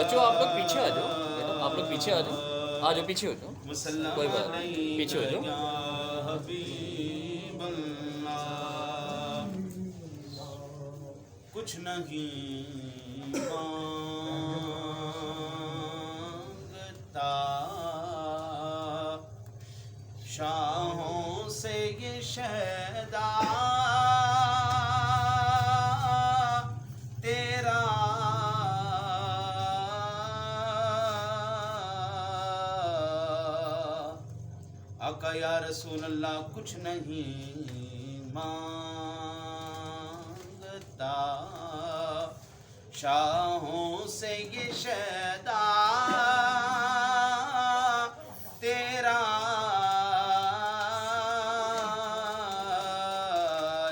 بچوں آپ لوگ پیچھے آ جاؤ، بیٹا آپ لوگ پیچھے آ جاؤ، آ جاؤ پیچھے ہو جاؤ، کوئی بات نہیں پیچھے ہو جاؤ. کچھ نہیں مانگتا شاہوں سے یہ شہدا تیرا آقا یا رسول اللہ کچھ نہیں مانگتا شاہوں سے یہ شہدا تیرا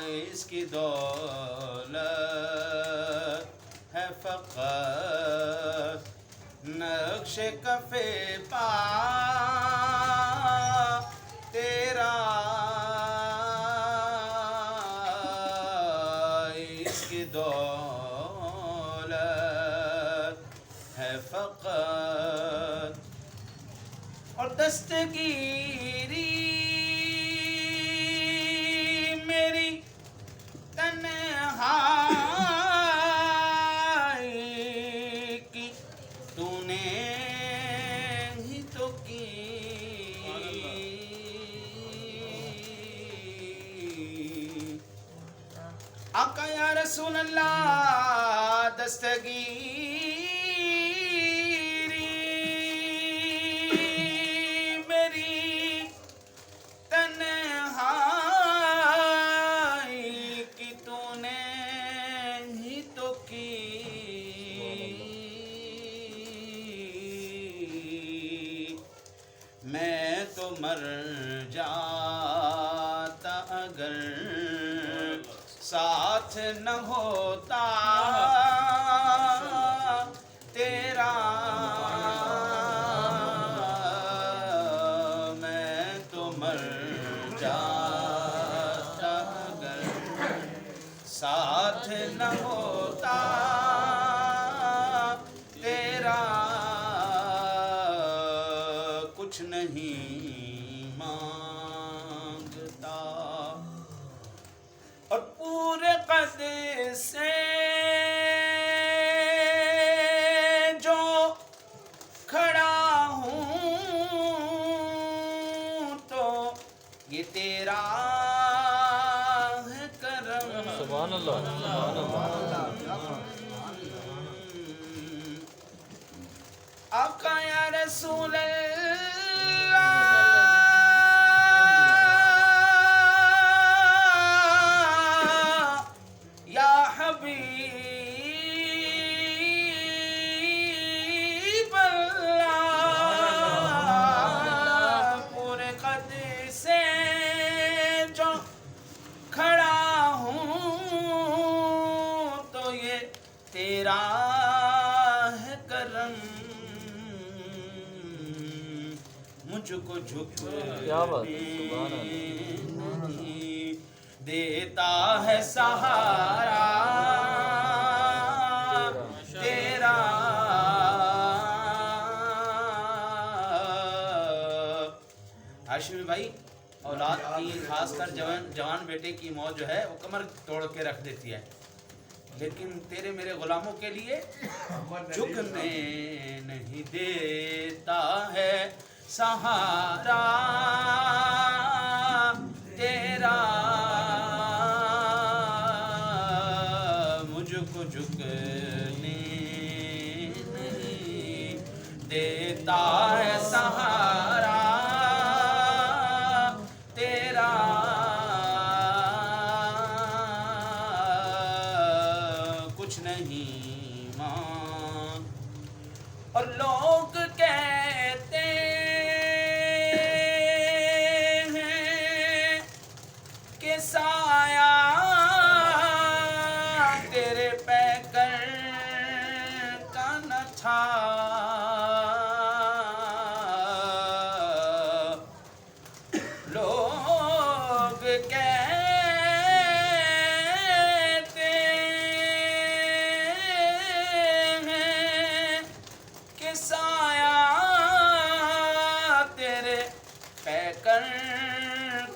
اس کی دولت ہے فقط نقش کف پا تیرا اس کی دولت ہے فقط اور دستگیری میری تنہائی کی تو نے ہی تو کی آقا یا رسول اللہ دستگیری میری تنہائی کی تو نے ہی تو کی میں تو مر جاتا اگر ساتھ نہ ہوتا تیرا میں تو مر جاتا اگر ساتھ نہ ہوتا تیرا کچھ نہیں مانگتا اور پورے قد سے جو کھڑا ہوں تو یہ تیرا ہے کرم سبحان اللہ سبحان اللہ. آقا یا رسول اللہ یا حبیب اللہ پورے قد سے جو کھڑا ہوں تو یہ تیرا ہے کرم مجھ کو کیا بات ہے، سبحان اللہ. نہیں دیتا ہے سہارا تیرا ہاشمی بھائی اولاد کی خاص کر جوان بیٹے کی موت جو ہے وہ کمر توڑ کے رکھ دیتی ہے، لیکن تیرے میرے غلاموں کے لیے جھکنے نہیں دیتا ہے سہارا تیرا مجھ کو جھکنے نہیں دیتا ہے سہارا تیرا کچھ نہیں مانگ اور لوگ کہتے ہیں کہ سایہ تیرے پیکر کا نہ تھا لوگ کہتے ہیں کر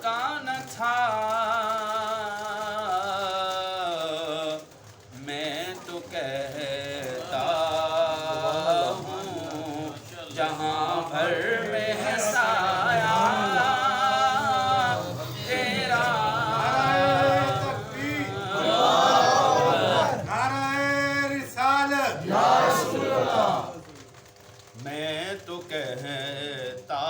کا نہ تھا میں تو کہتا ہوں جہاں بھر میں ہے سایہ تیرا میں تو کہتا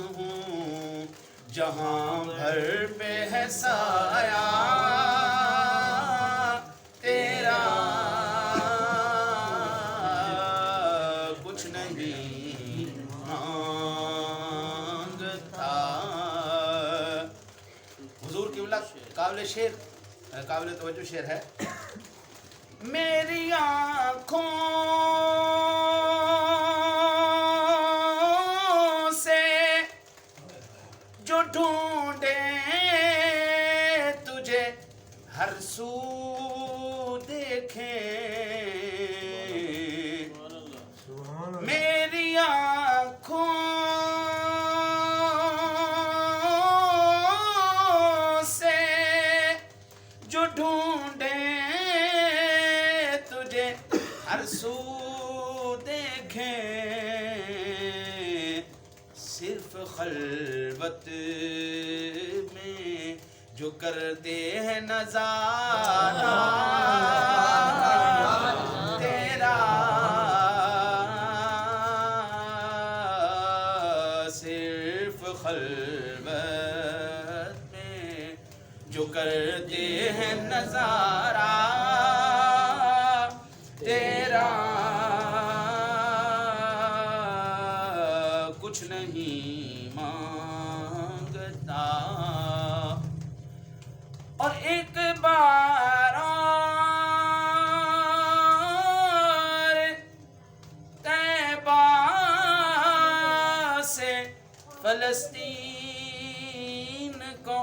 ہوں جہاں بھر پہ ہے سایہ تیرا کچھ نہیں مانگتا حضور قبلہ قابل شعر قابل توجہ شعر ہے میری آنکھوں سے جو ڈھونڈے تجھے ہر سو دیکھیں میری آنکھوں سے جو ڈھونڈے تجھے ہر سو دیکھیں صرف خلوت میں جو کرتے ہیں نظارہ تیرا صرف خلوت میں جو کرتے ہیں نظارہ تیرا کچھ نہیں مانگتا اور ایک بار اور طیبہ سے فلسطین کو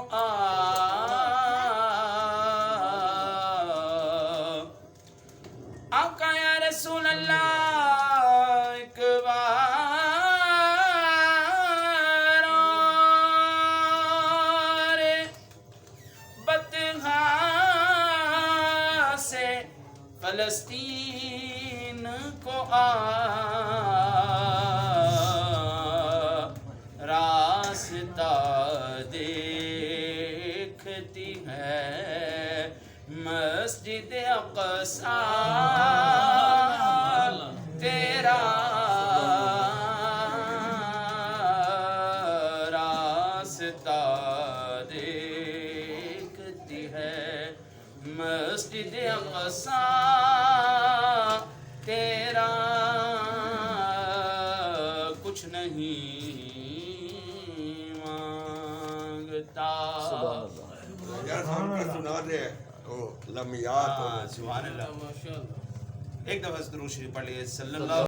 آقا یا رسول اللہ ایک بار اور بطحا سے فلسطین کو راستہ دیکھتی ہے مسجد اقصی تیرا راستہ دیکھتی ہے مسجد اقصی تیرا کچھ نہیں مانگتا یار ہم کو سنا دے او لمیات سبحان اللہ ایک دفعہ درود شریف پڑھ لیے صلی اللہ